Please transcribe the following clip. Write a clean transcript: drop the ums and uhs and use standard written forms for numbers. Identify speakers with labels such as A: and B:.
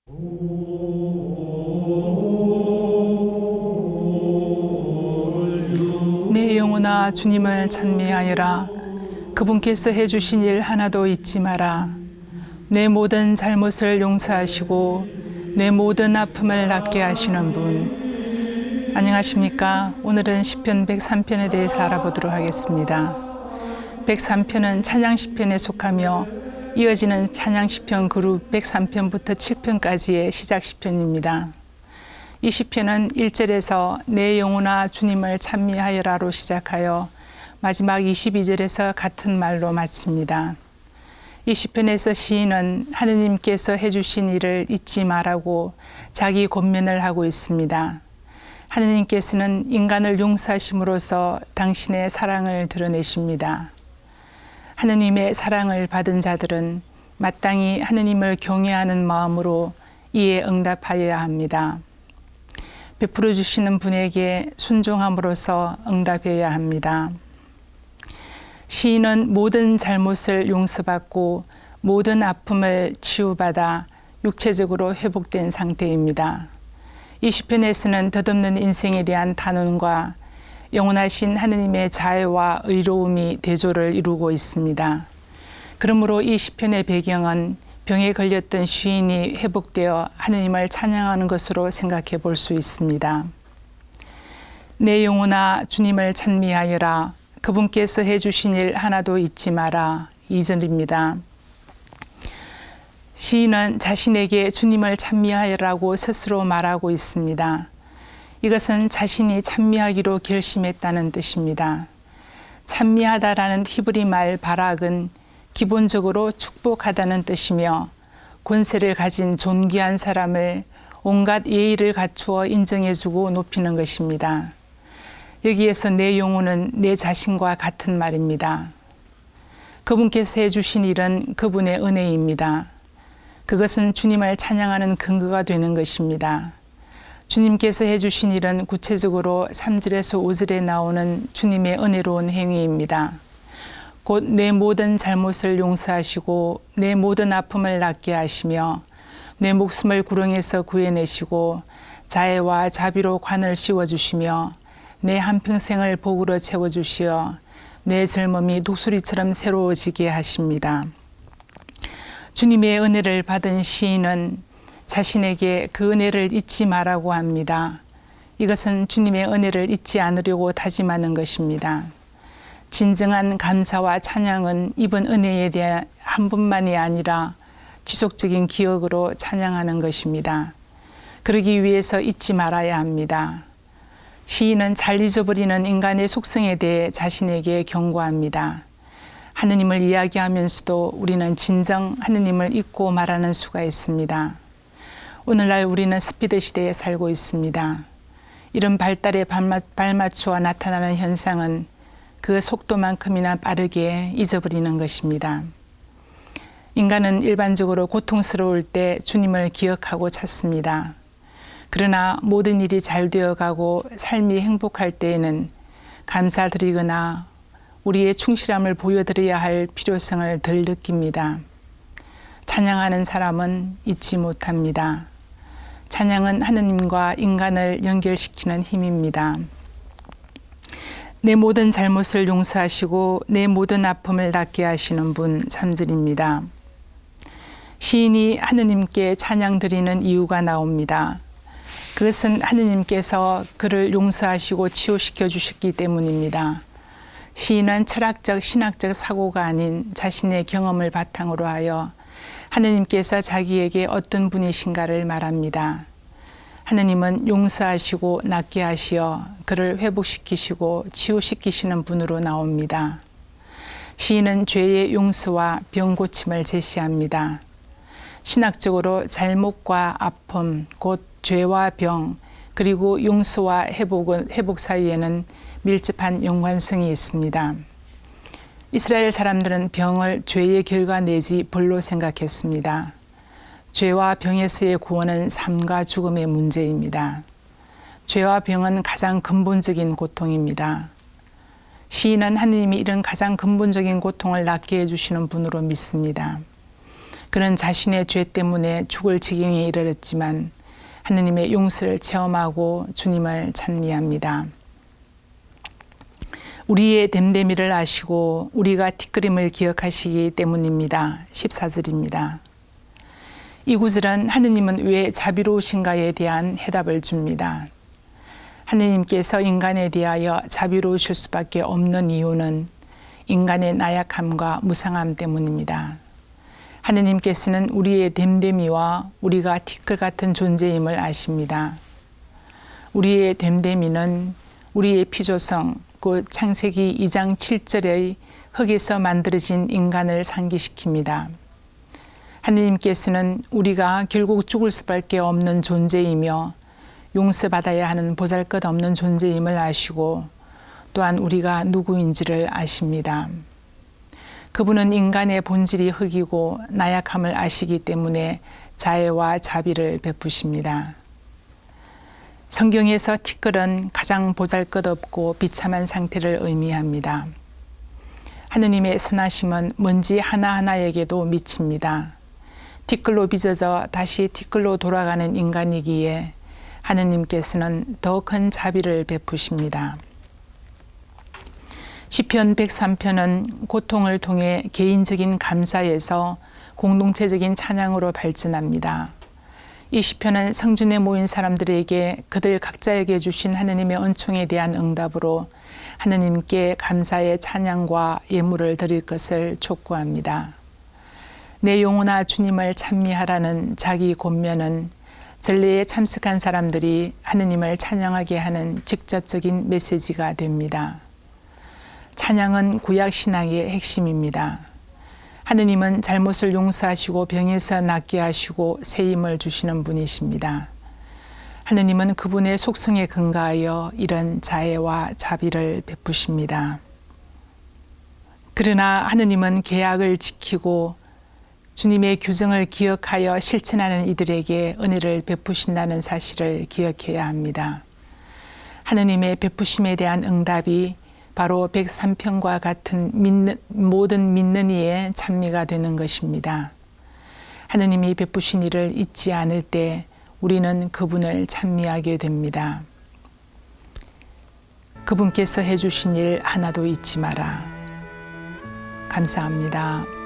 A: 내 영혼아 주님을 찬미하여라. 그분께서 해주신 일 하나도 잊지 마라. 내 모든 잘못을 용서하시고 내 모든 아픔을 낫게 하시는 분. 안녕하십니까? 오늘은 시편 103편에 대해서 알아보도록 하겠습니다. 103편은 찬양 시편에 속하며 이어지는 찬양 시편 그룹 103편부터 7편까지의 시작 시편입니다. 이 시편은 1절에서 내 영혼아 주님을 찬미하여라로 시작하여 마지막 22절에서 같은 말로 마칩니다. 이 시편에서 시인은 하느님께서 해주신 일을 잊지 말라고 자기 권면을 하고 있습니다. 하느님께서는 인간을 용서하심으로써 당신의 사랑을 드러내십니다. 하느님의 사랑을 받은 자들은 마땅히 하느님을 경외하는 마음으로 이에 응답하여야 합니다. 베풀어 주시는 분에게 순종함으로써 응답해야 합니다. 시인은 모든 잘못을 용서받고 모든 아픔을 치유받아 육체적으로 회복된 상태입니다. 이 시편에서는 덧없는 인생에 대한 단언과 영원하신 하느님의 자애와 의로움이 대조를 이루고 있습니다. 그러므로 이 시편의 배경은 병에 걸렸던 시인이 회복되어 하느님을 찬양하는 것으로 생각해 볼 수 있습니다. 내 영혼아 주님을 찬미하여라. 그분께서 해주신 일 하나도 잊지 마라. 2절입니다. 시인은 자신에게 주님을 찬미하여라고 스스로 말하고 있습니다. 이것은 자신이 찬미하기로 결심했다는 뜻입니다. 찬미하다라는 히브리 말 바락은 기본적으로 축복하다는 뜻이며 권세를 가진 존귀한 사람을 온갖 예의를 갖추어 인정해주고 높이는 것입니다. 여기에서 내 영혼은 내 자신과 같은 말입니다. 그분께서 해주신 일은 그분의 은혜입니다. 그것은 주님을 찬양하는 근거가 되는 것입니다. 주님께서 해주신 일은 구체적으로 3절에서 5절에 나오는 주님의 은혜로운 행위입니다. 곧 내 모든 잘못을 용서하시고 내 모든 아픔을 낫게 하시며 내 목숨을 구렁에서 구해내시고 자애와 자비로 관을 씌워주시며 내 한평생을 복으로 채워주시어 내 젊음이 독수리처럼 새로워지게 하십니다. 주님의 은혜를 받은 시인은 자신에게 그 은혜를 잊지 말라고 합니다. 이것은 주님의 은혜를 잊지 않으려고 다짐하는 것입니다. 진정한 감사와 찬양은 입은 은혜에 대한 한 분만이 아니라 지속적인 기억으로 찬양하는 것입니다. 그러기 위해서 잊지 말아야 합니다. 시인은 잘 잊어버리는 인간의 속성에 대해 자신에게 경고합니다. 하느님을 이야기하면서도 우리는 진정 하느님을 잊고 말하는 수가 있습니다. 오늘날 우리는 스피드 시대에 살고 있습니다. 이런 발달에 발맞추어 나타나는 현상은 그 속도만큼이나 빠르게 잊어버리는 것입니다. 인간은 일반적으로 고통스러울 때 주님을 기억하고 찾습니다. 그러나 모든 일이 잘 되어가고 삶이 행복할 때에는 감사드리거나 우리의 충실함을 보여드려야 할 필요성을 덜 느낍니다. 찬양하는 사람은 잊지 못합니다. 찬양은 하느님과 인간을 연결시키는 힘입니다. 내 모든 잘못을 용서하시고 내 모든 아픔을 낫게 하시는 분 3절입니다. 시인이 하느님께 찬양 드리는 이유가 나옵니다. 그것은 하느님께서 그를 용서하시고 치유시켜 주셨기 때문입니다. 시인은 철학적, 신학적 사고가 아닌 자신의 경험을 바탕으로 하여 하느님께서 자기에게 어떤 분이신가를 말합니다. 하느님은 용서하시고 낫게 하시어 그를 회복시키시고 치유시키시는 분으로 나옵니다. 시인은 죄의 용서와 병 고침을 제시합니다. 신학적으로 잘못과 아픔, 곧 죄와 병, 그리고 용서와 회복 사이에는 밀접한 연관성이 있습니다. 이스라엘 사람들은 병을 죄의 결과 내지 벌로 생각했습니다. 죄와 병에서의 구원은 삶과 죽음의 문제입니다. 죄와 병은 가장 근본적인 고통입니다. 시인은 하느님이 이런 가장 근본적인 고통을 낫게 해주시는 분으로 믿습니다. 그는 자신의 죄 때문에 죽을 지경에 이르렀지만 하느님의 용서를 체험하고 주님을 찬미합니다. 우리의 됨됨이를 아시고 우리가 티끌임을 기억하시기 때문입니다. 14절입니다. 이 구절은 하느님은 왜 자비로우신가에 대한 해답을 줍니다. 하느님께서 인간에 대하여 자비로우실 수밖에 없는 이유는 인간의 나약함과 무상함 때문입니다. 하느님께서는 우리의 됨됨이와 우리가 티끌 같은 존재임을 아십니다. 우리의 됨됨이는 우리의 피조성, 곧 창세기 2장 7절의 흙에서 만들어진 인간을 상기시킵니다. 하느님께서는 우리가 결국 죽을 수밖에 없는 존재이며 용서받아야 하는 보잘것없는 존재임을 아시고 또한 우리가 누구인지를 아십니다. 그분은 인간의 본질이 흙이고 나약함을 아시기 때문에 자애와 자비를 베푸십니다. 성경에서 티끌은 가장 보잘것없고 비참한 상태를 의미합니다. 하느님의 선하심은 먼지 하나하나에게도 미칩니다. 티끌로 빚어져 다시 티끌로 돌아가는 인간이기에 하느님께서는 더 큰 자비를 베푸십니다. 시편 103편은 고통을 통해 개인적인 감사에서 공동체적인 찬양으로 발전합니다. 이 시편은 성전에 모인 사람들에게 그들 각자에게 주신 하느님의 은총에 대한 응답으로 하느님께 감사의 찬양과 예물을 드릴 것을 촉구합니다. 내 영혼아 주님을 찬미하라는 자기 권면은 전례에 참석한 사람들이 하느님을 찬양하게 하는 직접적인 메시지가 됩니다. 찬양은 구약신앙의 핵심입니다. 하느님은 잘못을 용서하시고 병에서 낫게 하시고 새 힘을 주시는 분이십니다. 하느님은 그분의 속성에 근거하여 이런 자애와 자비를 베푸십니다. 그러나 하느님은 계약을 지키고 주님의 규정을 기억하여 실천하는 이들에게 은혜를 베푸신다는 사실을 기억해야 합니다. 하느님의 베푸심에 대한 응답이 바로 103편과 같은 모든 믿는 이의 찬미가 되는 것입니다. 하느님이 베푸신 일을 잊지 않을 때 우리는 그분을 찬미하게 됩니다. 그분께서 해주신 일 하나도 잊지 마라. 감사합니다.